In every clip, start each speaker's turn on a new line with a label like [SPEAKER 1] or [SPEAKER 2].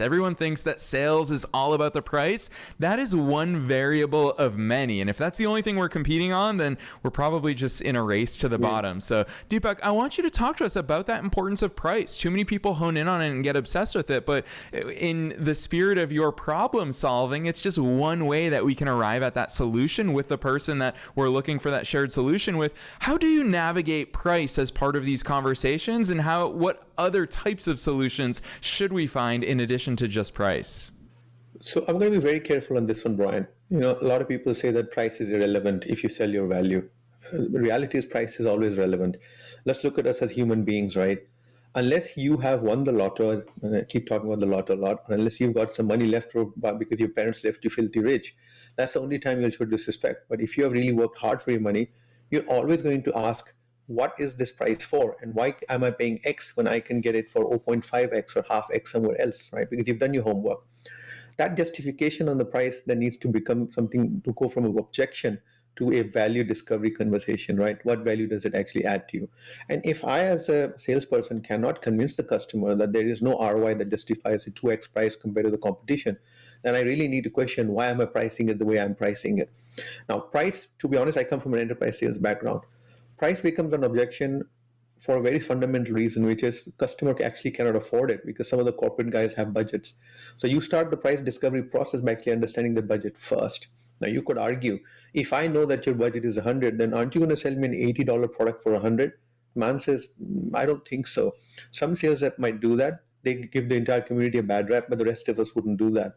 [SPEAKER 1] Everyone thinks that sales is all about the price. That is one variable of many. And if that's the only thing we're competing on, then we're probably just in a race to the bottom. So Deepak, I want you to talk to us about that importance of price. Too many people hone in on it and get obsessed with it. But in the spirit of your problem solving, it's just one way that we can arrive at that solution with the person that we're looking for that shared solution with. How do you navigate price as part of these conversations, and what other types of solutions should we find in addition to just price?
[SPEAKER 2] So I'm going to be very careful on this one, Brian. A lot of people say that price is irrelevant if you sell your value. The reality is price is always relevant. Let's look at us as human beings, right? Unless you have won the lotto, and I keep talking about the lotto a lot, unless you've got some money left over because your parents left you filthy rich, that's the only time you'll show disrespect. But if you have really worked hard for your money, you're always going to ask, what is this price for, and why am I paying X when I can get it for 0.5X or half X somewhere else, right? Because you've done your homework. That justification on the price then needs to become something to go from an objection to a value discovery conversation, right? What value does it actually add to you? And if I, as a salesperson, cannot convince the customer that there is no ROI that justifies a 2X price compared to the competition, then I really need to question, why am I pricing it the way I'm pricing it? Now, price, to be honest, I come from an enterprise sales background. Price becomes an objection for a very fundamental reason, which is customer actually cannot afford it because some of the corporate guys have budgets. So you start the price discovery process by clearly understanding the budget first. Now you could argue, if I know that your budget is 100, then aren't you going to sell me an $80 product for 100? Man says, I don't think so. Some sales rep might do that. They give the entire community a bad rap, but the rest of us wouldn't do that.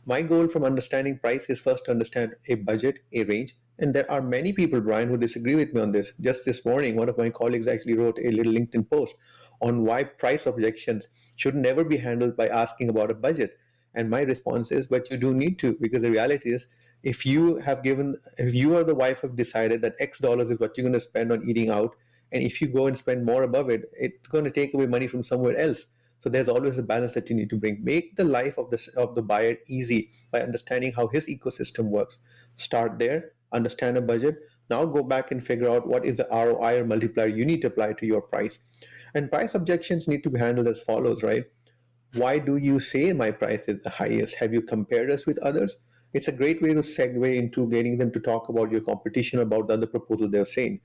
[SPEAKER 2] My goal from understanding price is first to understand a budget, a range. And there are many people, Brian, who disagree with me on this. Just this morning, one of my colleagues actually wrote a little LinkedIn post on why price objections should never be handled by asking about a budget. And my response is, but you do need to, because the reality is, if you are the wife have decided that X dollars is what you're going to spend on eating out, and if you go and spend more above it, it's going to take away money from somewhere else. So there's always a balance that you need to bring. Make the life of the buyer easy by understanding how his ecosystem works. Start there, understand a budget. Now go back and figure out what is the ROI or multiplier you need to apply to your price. And price objections need to be handled as follows, right? Why do you say my price is the highest? Have you compared us with others? It's a great way to segue into getting them to talk about your competition, about the other proposal they're saying.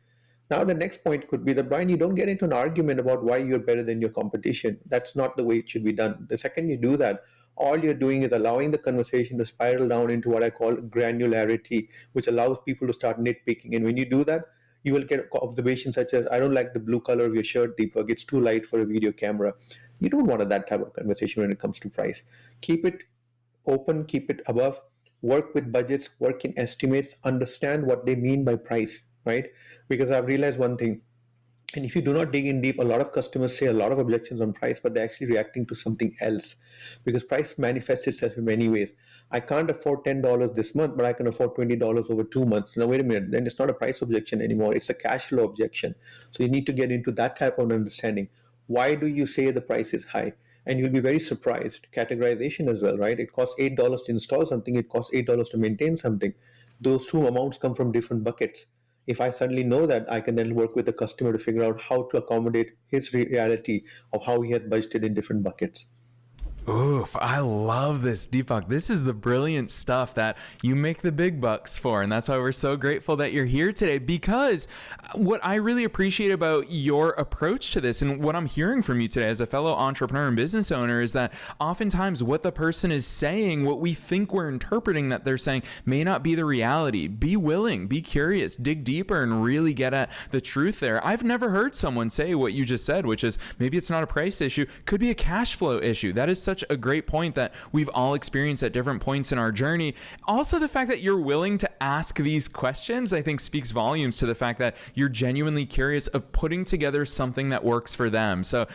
[SPEAKER 2] Now, the next point could be that, Brian, you don't get into an argument about why you're better than your competition. That's not the way it should be done. The second you do that, all you're doing is allowing the conversation to spiral down into what I call granularity, which allows people to start nitpicking. And when you do that, you will get observations such as, I don't like the blue color of your shirt, Deepak. It's too light for a video camera. You don't want that type of conversation when it comes to price. Keep it open, keep it above, work with budgets, work in estimates, understand what they mean by price, right? Because I've realized one thing, and if you do not dig in deep, a lot of customers say a lot of objections on price, but they're actually reacting to something else, because price manifests itself in many ways. I can't afford $10 this month, but I can afford $20 over 2 months. Now, wait a minute, then it's not a price objection anymore. It's a cash flow objection. So you need to get into that type of understanding. Why do you say the price is high? And you'll be very surprised. Categorization as well, right? It costs $8 to install something. It costs $8 to maintain something. Those two amounts come from different buckets. If I suddenly know that, I can then work with the customer to figure out how to accommodate his reality of how he has budgeted in different buckets.
[SPEAKER 1] Oof, I love this, Deepak. This is the brilliant stuff that you make the big bucks for. And that's why we're so grateful that you're here today, because what I really appreciate about your approach to this and what I'm hearing from you today as a fellow entrepreneur and business owner is that oftentimes what the person is saying, what we think we're interpreting that they're saying, may not be the reality. Be willing, be curious, dig deeper, and really get at the truth there. I've never heard someone say what you just said, which is maybe it's not a price issue, could be a cash flow issue. That is such a great point that we've all experienced at different points in our journey. Also, the fact that you're willing to ask these questions, I think speaks volumes to the fact that you're genuinely curious of putting together something that works for them. So